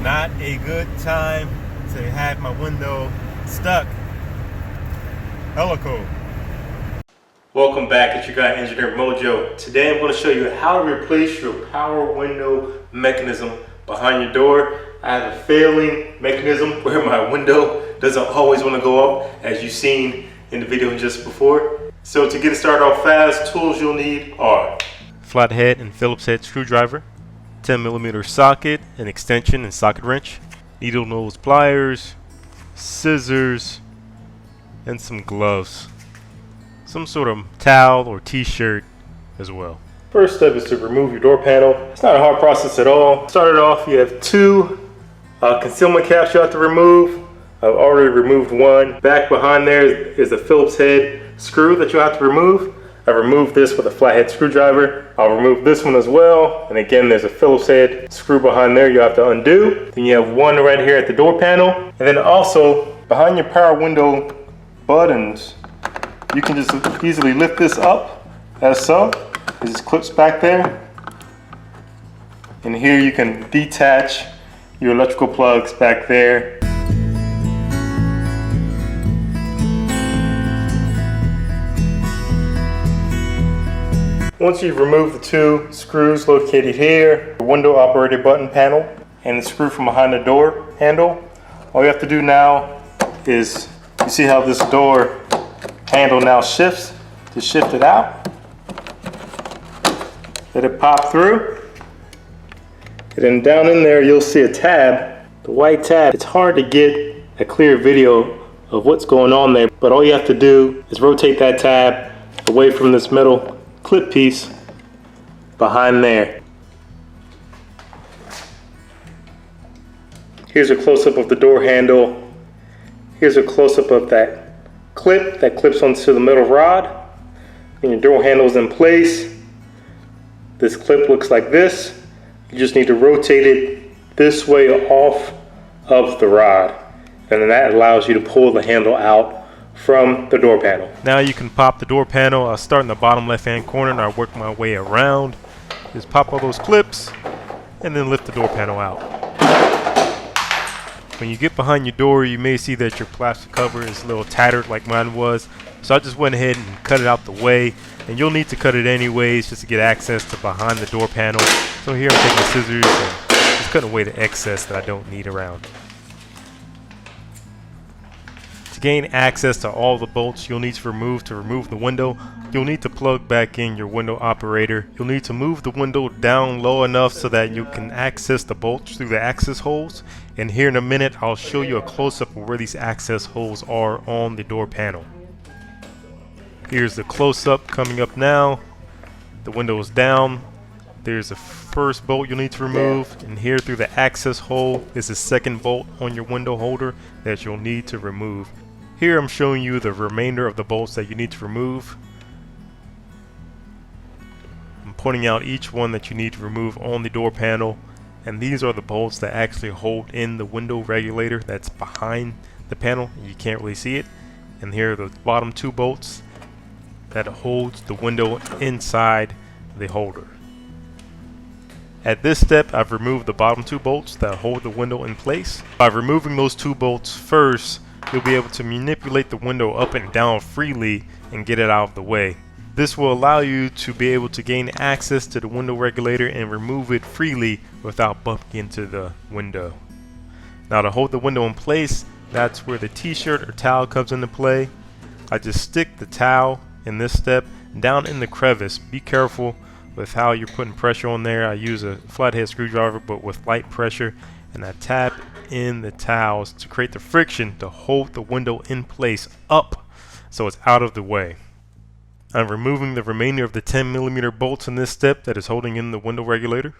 Not a good time to have my window stuck. Hella cold. Welcome back, it's your guy Engineer Mojo. Today I'm going to show you how to replace your power window mechanism behind your door. I have a failing mechanism where my window doesn't always want to go up, as you've seen in the video just before. So to get it started off fast, tools you'll need are flathead and Phillips head screwdriver, 10mm socket, an extension and socket wrench, needle nose pliers, scissors, and some gloves. Some sort of towel or t-shirt as well. First step is to remove your door panel. It's not a hard process at all. Started off, you have two concealment caps you have to remove. I've already removed one. Back behind there is a Phillips head screw that you have to remove. I removed this with a flathead screwdriver. I'll remove this one as well. And again, there's a Phillips head screw behind there you have to undo. Then you have one right here at the door panel. And then also behind your power window buttons, you can just easily lift this up as so. It just clips back there. And here you can detach your electrical plugs back there. Once you've removed the two screws located here, the window operator button panel, and the screw from behind the door handle, all you have to do now is, you see how this door handle now shifts? To shift it out, let it pop through, and then down in there you'll see a tab, the white tab. It's hard to get a clear video of what's going on there, but all you have to do is rotate that tab away from this metal clip piece behind there. Here's a close-up of the door handle. Here's a close-up of that clip that clips onto the metal rod. And your door handle is in place. This clip looks like this. You just need to rotate it this way off of the rod. And then that allows you to pull the handle out from the door panel. Now you can pop the door panel. I'll start in the bottom left hand corner and I'll work my way around. Just pop all those clips and then lift the door panel out. When you get behind your door, you may see that your plastic cover is a little tattered like mine was. So I just went ahead and cut it out the way, and you'll need to cut it anyways just to get access to behind the door panel. So here I'm taking scissors and just cutting away the excess that I don't need around. To gain access to all the bolts you'll need to remove the window, you'll need to plug back in your window operator. You'll need to move the window down low enough so that you can access the bolts through the access holes. And here in a minute I'll show you a close-up of where these access holes are on the door panel. Here's the close-up coming up now. The window is down. There's the first bolt you'll need to remove, and here through the access hole is the second bolt on your window holder that you'll need to remove. Here I'm showing you the remainder of the bolts that you need to remove. I'm pointing out each one that you need to remove on the door panel, and these are the bolts that actually hold in the window regulator that's behind the panel. You can't really see it. And here are the bottom two bolts that holds the window inside the holder. At this step, I've removed the bottom two bolts that hold the window in place. By removing those two bolts first, you'll be able to manipulate the window up and down freely and get it out of the way. This will allow you to be able to gain access to the window regulator and remove it freely without bumping into the window. Now to hold the window in place, that's where the t-shirt or towel comes into play. I just stick the towel in this step down in the crevice. Be careful with how you're putting pressure on there. I use a flathead screwdriver but with light pressure, and I tap in the towels to create the friction to hold the window in place up so it's out of the way. I'm removing the remainder of the 10mm bolts in this step that is holding in the window regulator.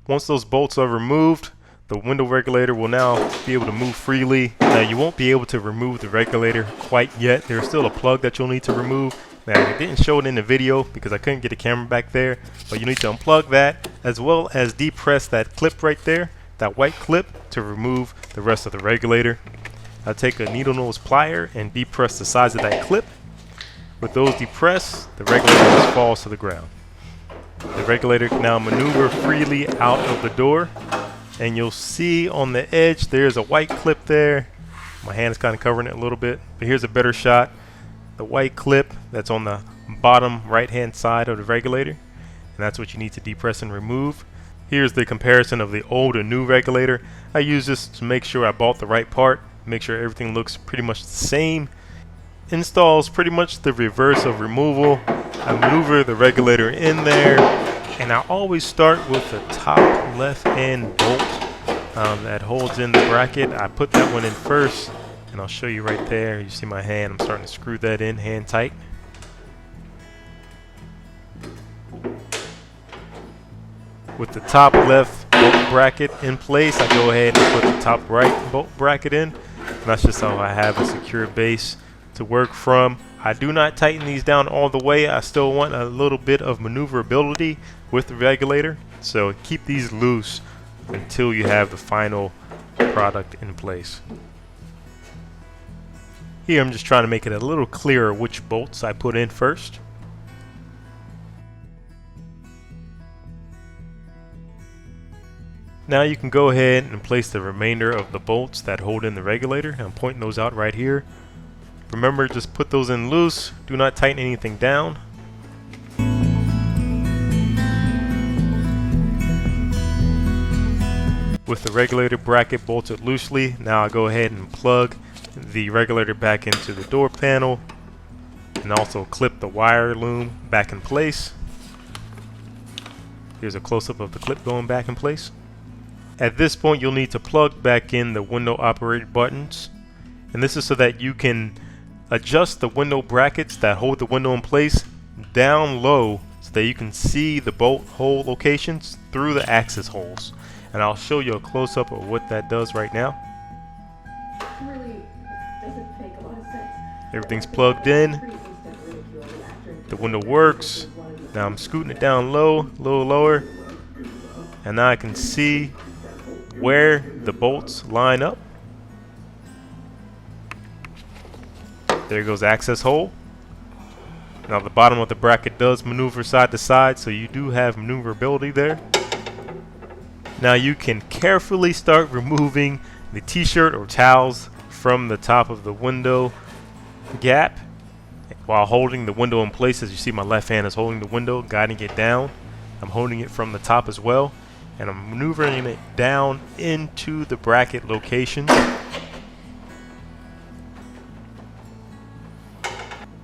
Once those bolts are removed, the window regulator will now be able to move freely. Now you won't be able to remove the regulator quite yet. There's still a plug that you'll need to remove. Now I didn't show it in the video because I couldn't get the camera back there, but you need to unplug that as well as depress that clip right there, that white clip, to remove the rest of the regulator. I'll take a needle nose plier and depress the sides of that clip. With those depressed, the regulator just falls to the ground. The regulator can now maneuver freely out of the door. and you'll see on the edge there's a white clip there. My hand is kind of covering it a little bit, but here's a better shot. The white clip that's on the bottom right hand side of the regulator, and that's what you need to depress and remove. Here's the comparison of the old and new regulator. I use this to make sure I bought the right part, make sure everything looks pretty much the same. Install is pretty much the reverse of removal. I maneuver the regulator in there, and I always start with the top left hand bolt that holds in the bracket. I put that one in first, and I'll show you right there. You see my hand, I'm starting to screw that in hand tight. With the top left bolt bracket in place, I go ahead and put the top right bolt bracket in, and that's just how I have a secure base to work from. I do not tighten these down all the way. I still want a little bit of maneuverability with the regulator, so keep these loose until you have the final product in place. Here I'm just trying to make it a little clearer which bolts I put in first. Now you can go ahead and place the remainder of the bolts that hold in the regulator. I'm pointing those out right here. Remember, just put those in loose. Do not tighten anything down. With the regulator bracket bolted loosely, now I go ahead and plug the regulator back into the door panel and also clip the wire loom back in place. Here's a close-up of the clip going back in place. At this point, you'll need to plug back in the window operated buttons, and this is so that you can adjust the window brackets that hold the window in place down low so that you can see the bolt hole locations through the axis holes. And I'll show you a close-up of what that does right now. Really doesn't make a lot of sense. Everything's plugged in. The window works. Now I'm scooting it down low, a little lower, and now I can see where the bolts line up. There goes the access hole. Now the bottom of the bracket does maneuver side to side, so you do have maneuverability there. Now you can carefully start removing the t-shirt or towels from the top of the window gap while holding the window in place. As you see, my left hand is holding the window, guiding it down. I'm holding it from the top as well, and I'm maneuvering it down into the bracket location.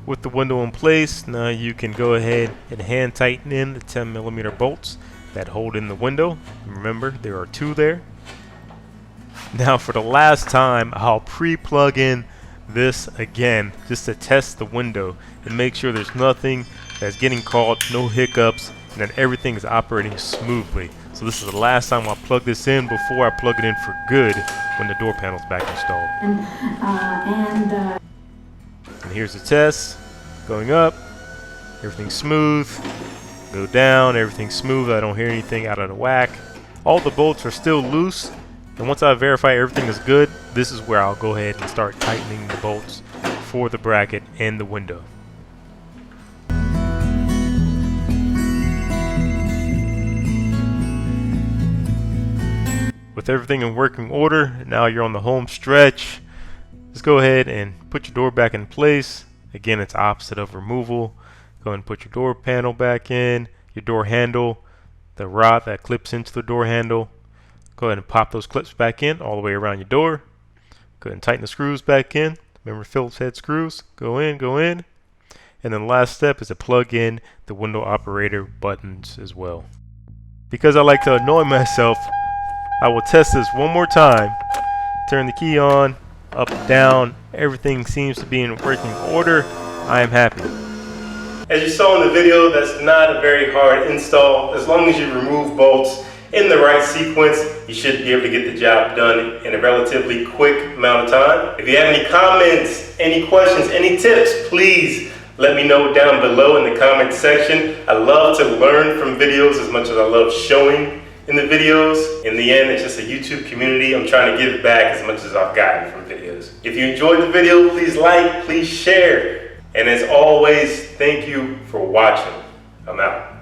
With the window in place, now you can go ahead and hand tighten in the 10mm bolts that hold in the window. Remember, there are two there. Now for the last time, I'll pre-plug in this again just to test the window and make sure there's nothing that's getting caught, no hiccups, and that everything is operating smoothly. So this is the last time I'll plug this in before I plug it in for good when the door panel's back installed. And here's the test. Going up, everything's smooth. Go down, everything's smooth. I don't hear anything out of the whack. All the bolts are still loose, and once I verify everything is good, this is where I'll go ahead and start tightening the bolts for the bracket and the window. With everything in working order, now you're on the home stretch. Just go ahead and put your door back in place. Again, it's opposite of removal. Go ahead and put your door panel back in, your door handle, the rod that clips into the door handle. Go ahead and pop those clips back in all the way around your door. Go ahead and tighten the screws back in. Remember Phillips head screws. Go in, go in. And then the last step is to plug in the window operator buttons as well. Because I like to annoy myself, I will test this one more time. Turn the key on, up, down. Everything seems to be in working order. I am happy. As you saw in the video, that's not a very hard install. As long as you remove bolts in the right sequence, you should be able to get the job done in a relatively quick amount of time. If you have any comments, any questions, any tips, please let me know down below in the comment section. I love to learn from videos as much as I love showing in the videos. In the end, it's just a YouTube community. I'm trying to give back as much as I've gotten from videos. If you enjoyed the video, please like, please share. And as always, thank you for watching. I'm out.